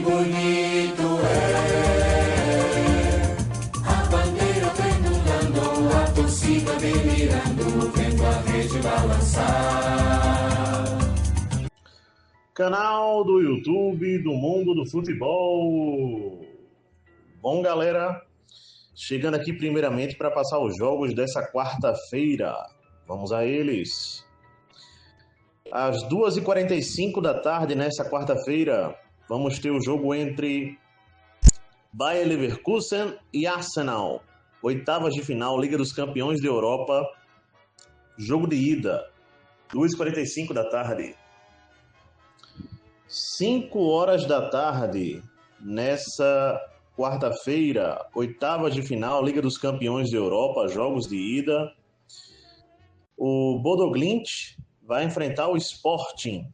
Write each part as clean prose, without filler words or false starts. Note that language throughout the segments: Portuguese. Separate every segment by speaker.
Speaker 1: bonito é a bandeira tremulando, a torcida delirando, vendo a rede balançar.
Speaker 2: Canal do YouTube do Mundo do Futebol. Bom, galera, chegando aqui primeiramente para passar os jogos dessa quarta-feira. Vamos a eles. Às 2h45 da tarde, nessa quarta-feira, vamos ter o jogo entre Bayer Leverkusen e Arsenal. Oitavas de final, Liga dos Campeões da Europa. Jogo de ida, 2h45 da tarde. 5h da tarde, nessa quarta-feira, oitavas de final, Liga dos Campeões da Europa, jogos de ida. O Bodo Glimt vai enfrentar o Sporting.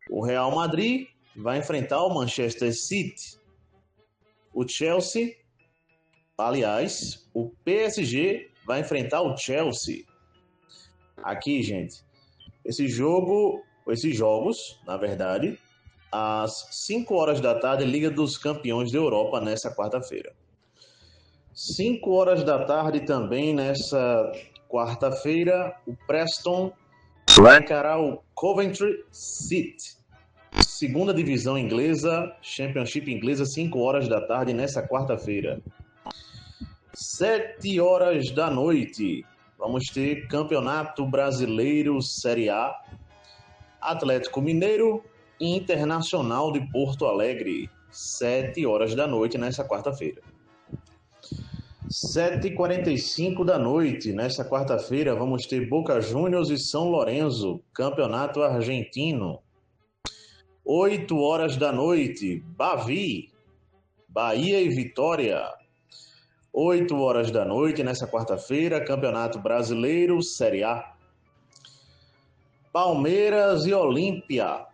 Speaker 2: O Real Madrid vai enfrentar o Manchester City. O Chelsea, aliás, o PSG vai enfrentar o Chelsea. Aqui, gente, esses jogos, na verdade, às 5h da tarde, Liga dos Campeões da Europa, nessa quarta-feira. 5h da tarde também, nessa quarta-feira, o Preston vai encarar o Coventry City. Segunda divisão inglesa, Championship inglesa, 5h da tarde, nessa quarta-feira. 7h da noite, vamos ter Campeonato Brasileiro Série A, Atlético Mineiro e Internacional de Porto Alegre, 7h da noite, nessa quarta-feira. 7h45 da noite, nesta quarta-feira, vamos ter Boca Juniors e São Lourenço, Campeonato Argentino. 8h da noite, Bavi, Bahia e Vitória. 8h da noite, nesta quarta-feira, Campeonato Brasileiro, Série A. Palmeiras e Olímpia.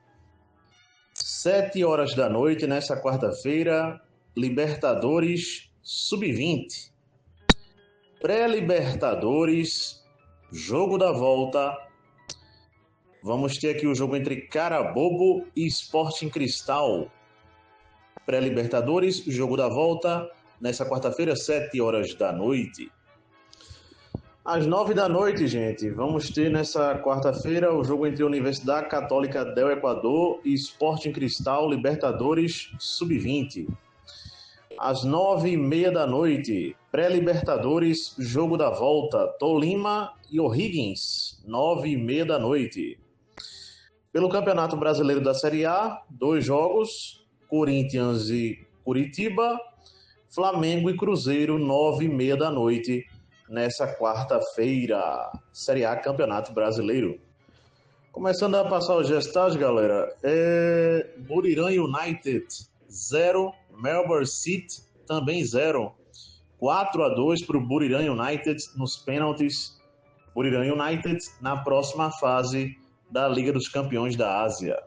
Speaker 2: 7h da noite, nesta quarta-feira, Libertadores Sub-20. Pré-Libertadores, jogo da volta. Vamos ter aqui o jogo entre Carabobo e Sporting Cristal. Pré-Libertadores, jogo da volta, nessa quarta-feira, 7h da noite. Às 9h da noite, gente, vamos ter nessa quarta-feira o jogo entre Universidade Católica del Equador e Sporting Cristal, Libertadores Sub-20. Às 9h30 da noite, pré-Libertadores, jogo da volta, Tolima e O'Higgins, 9h30 da noite. Pelo Campeonato Brasileiro da Série A, 2 jogos, Corinthians e Curitiba, Flamengo e Cruzeiro, 9h30 da noite, nessa quarta-feira. Série A, Campeonato Brasileiro. Começando a passar os resultados, galera, Buriram United 0, Melbourne City também 0. 4-2 para o Buriram United nos pênaltis. Buriram United na próxima fase da Liga dos Campeões da Ásia.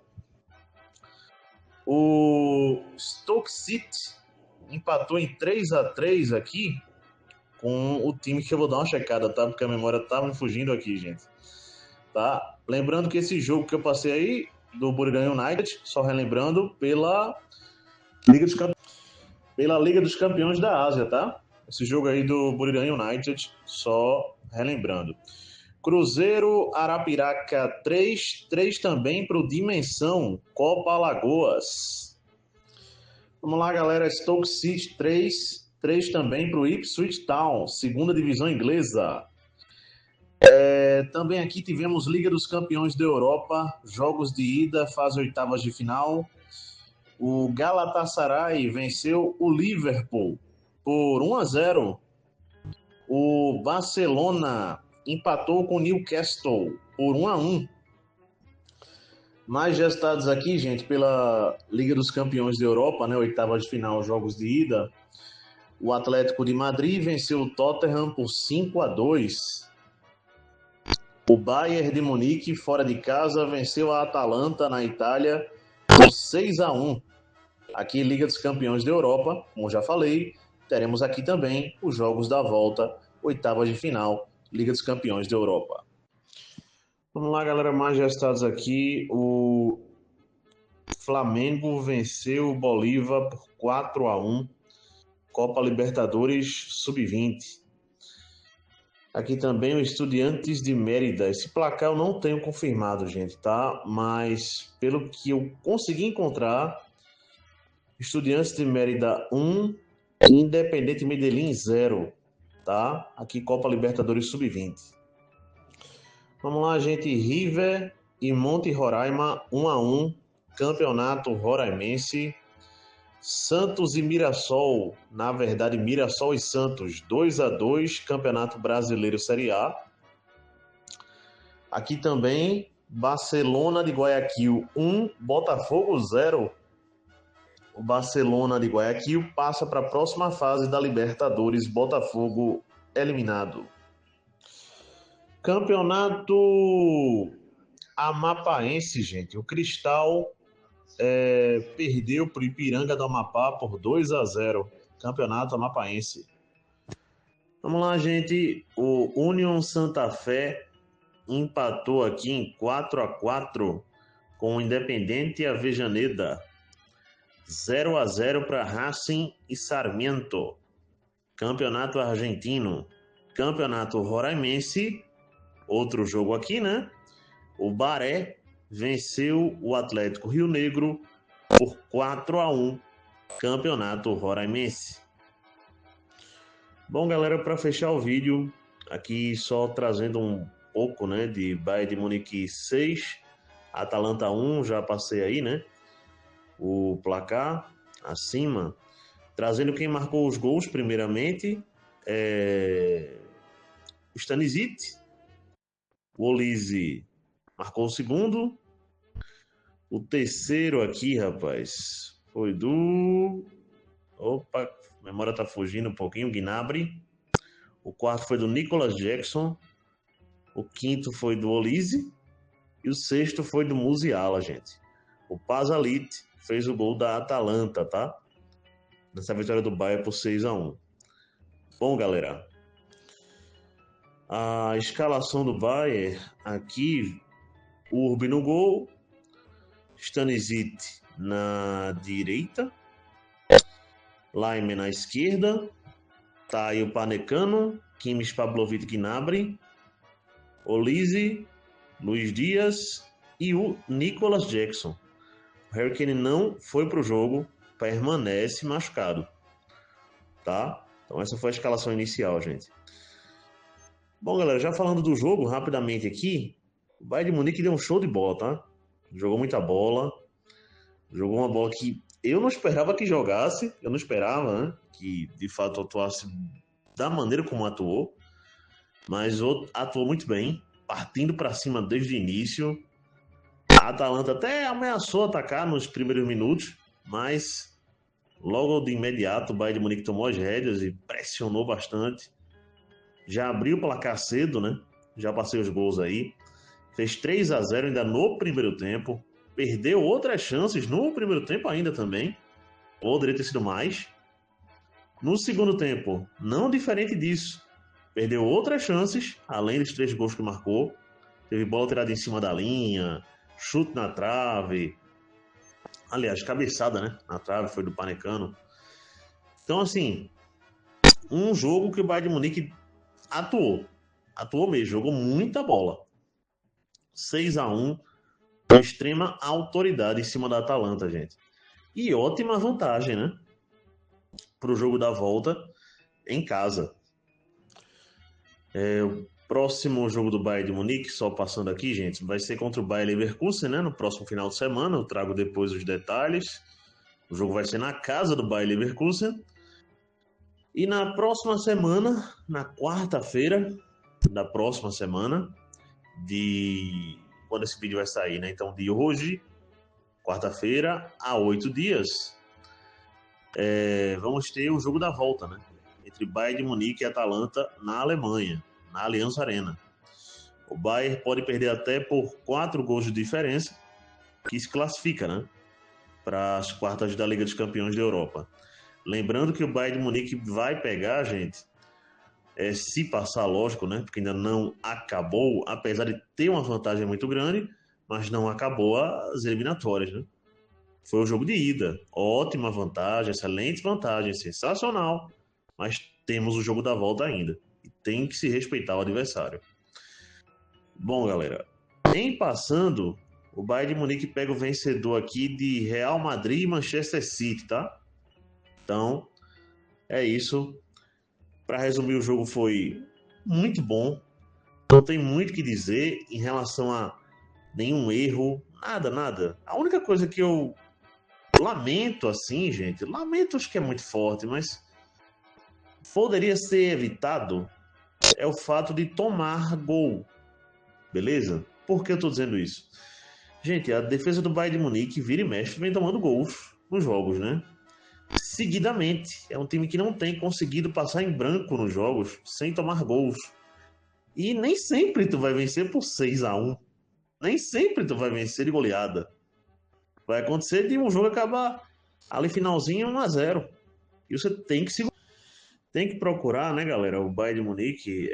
Speaker 2: O Stoke City empatou em 3-3 aqui com o time que eu vou dar uma checada, tá? Porque a memória estava me fugindo aqui, gente. Tá? Lembrando que esse jogo que eu passei aí, do Buriram United, só relembrando, pela Liga dos Campeões da Ásia, tá? Esse jogo aí do Buriram United, só relembrando. Cruzeiro Arapiraca 3 também para o Dimensão Copa Alagoas. Vamos lá, galera. Stoke City 3 também para o Ipswich Town, segunda divisão inglesa. Também aqui tivemos Liga dos Campeões da Europa, jogos de ida, fase oitavas de final. O Galatasaray venceu o Liverpool por 1-0. O Barcelona empatou com o Newcastle por 1-1. Mais resultados aqui, gente, pela Liga dos Campeões da Europa, né, oitavas de final, jogos de ida. O Atlético de Madrid venceu o Tottenham por 5-2. O Bayern de Munique, fora de casa, venceu a Atalanta na Itália por 6-1. Aqui, Liga dos Campeões da Europa, como já falei, teremos aqui também os jogos da volta, oitavas de final, Liga dos Campeões da Europa. Vamos lá, galera, mais resultados aqui. O Flamengo venceu o Bolívar por 4-1, Copa Libertadores Sub-20. Aqui também o Estudiantes de Mérida. Esse placar eu não tenho confirmado, gente, tá? Mas pelo que eu consegui encontrar, Estudiantes de Mérida 1, Independente Medellín 0, tá? Aqui Copa Libertadores Sub-20. Vamos lá, gente. River e Monte Roraima 1-1, Campeonato Roraimense. Santos e Mirassol, na verdade Mirassol e Santos, 2-2, Campeonato Brasileiro Série A. Aqui também, Barcelona de Guayaquil 1, Botafogo 0. O Barcelona de Guayaquil passa para a próxima fase da Libertadores, Botafogo eliminado. Campeonato Amapaense, gente. O Cristal perdeu para o Ipiranga do Amapá por 2-0. Campeonato Amapaense. Vamos lá, gente. O Union Santa Fé empatou aqui em 4-4 com o Independente Avejaneda. 0-0 para Racing e Sarmiento. Campeonato Argentino. Campeonato Roraimense. Outro jogo aqui, né? O Baré venceu o Atlético Rio Negro por 4-1, Campeonato Roraimense. Bom, galera, para fechar o vídeo, aqui só trazendo um pouco, né, de Bayern de Munique 6, Atalanta 1, já passei aí, né, o placar acima, trazendo quem marcou os gols primeiramente, o Stanisic, o Olise marcou o segundo. O terceiro aqui, rapaz, foi do... Opa, a memória tá fugindo um pouquinho, Gnabry. O quarto foi do Nicolas Jackson. O quinto foi do Olise. E o sexto foi do Musiala, gente. O Pasalic fez o gol da Atalanta, tá? Nessa vitória do Bayern por 6-1. Bom, galera, a escalação do Bayern aqui, Urbi no gol, Stanisic na direita, Laime na esquerda, tá aí o Panecano, Kimmich, Pavlovic, Gnabry, Olise, Luiz Dias e o Nicolas Jackson. O Harry Kane não foi pro jogo, permanece machucado, tá? Então essa foi a escalação inicial, gente. Bom, galera, já falando do jogo rapidamente aqui, o Bayern de Munique deu um show de bola, tá? Jogou muita bola, jogou uma bola que eu não esperava que jogasse, eu não esperava, né, que de fato atuasse da maneira como atuou, mas atuou muito bem, partindo para cima desde o início. A Atalanta até ameaçou atacar nos primeiros minutos, mas logo de imediato o Bayern de Munique tomou as rédeas e pressionou bastante. Já abriu o placar cedo, né? Já passei os gols aí. Fez 3-0 ainda no primeiro tempo. Perdeu outras chances no primeiro tempo ainda também. Poderia ter sido mais. No segundo tempo, não diferente disso. Perdeu outras chances, além dos 3 gols que marcou. Teve bola tirada em cima da linha, chute na trave. Aliás, cabeçada, né? Na trave foi do Panecano. Então, assim, um jogo que o Bayern de Munique atuou mesmo, jogou muita bola. 6-1, com extrema autoridade em cima da Atalanta, gente. E ótima vantagem, né? Para o jogo da volta em casa. O próximo jogo do Bayern de Munique, só passando aqui, gente, vai ser contra o Bayer Leverkusen, né? No próximo final de semana, eu trago depois os detalhes. O jogo vai ser na casa do Bayer Leverkusen. E na próxima semana, na quarta-feira da próxima semana, quando esse vídeo vai sair, né? Então, de hoje, quarta-feira, há 8 dias, vamos ter o jogo da volta, né? Entre Bayern de Munique e Atalanta na Alemanha, na Allianz Arena. O Bayern pode perder até por 4 gols de diferença, que se classifica, né? Para as quartas da Liga dos Campeões da Europa. Lembrando que o Bayern de Munique vai pegar, gente, se passar, lógico, né? Porque ainda não acabou, apesar de ter uma vantagem muito grande, mas não acabou as eliminatórias, né? Foi o jogo de ida. Ótima vantagem, excelente vantagem, sensacional. Mas temos o jogo da volta ainda. E tem que se respeitar o adversário. Bom, galera, em passando, o Bayern de Munique pega o vencedor aqui de Real Madrid e Manchester City, tá? Então, é isso. Para resumir, o jogo foi muito bom. Não tem muito o que dizer em relação a nenhum erro, nada. A única coisa que eu lamento, assim, gente, lamento acho que é muito forte, mas poderia ser evitado é o fato de tomar gol, beleza? Por que eu tô dizendo isso? Gente, a defesa do Bayern de Munique vira e mexe vem tomando gols nos jogos, né? Seguidamente. É um time que não tem conseguido passar em branco nos jogos sem tomar gols. E nem sempre tu vai vencer por 6-1. Nem sempre tu vai vencer de goleada. Vai acontecer de um jogo acabar ali finalzinho 1-0. E você tem que procurar, né, galera, o Bayern de Munique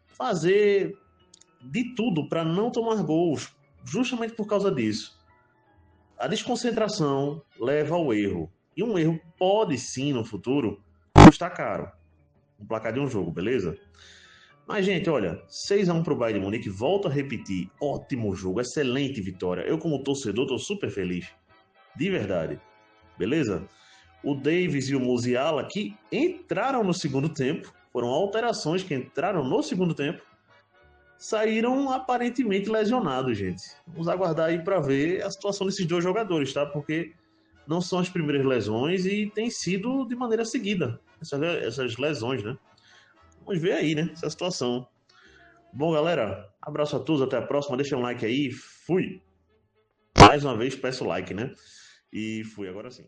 Speaker 2: fazer de tudo para não tomar gols, justamente por causa disso. A desconcentração leva ao erro. E um erro pode sim, no futuro, custar caro. No placar de um jogo, beleza? Mas, gente, olha, 6-1 pro Bayern de Munique, volto a repetir, ótimo jogo, excelente vitória. Eu, como torcedor, tô super feliz. De verdade. Beleza? O Davis e o Musiala, que entraram no segundo tempo, foram alterações que entraram no segundo tempo, saíram aparentemente lesionados, gente. Vamos aguardar aí para ver a situação desses dois jogadores, tá? Porque não são as primeiras lesões e tem sido de maneira seguida essas lesões, né? Vamos ver aí, né? Essa situação. Bom, galera, abraço a todos, até a próxima. Deixa um like aí, fui. Mais uma vez peço like, né? E fui agora sim.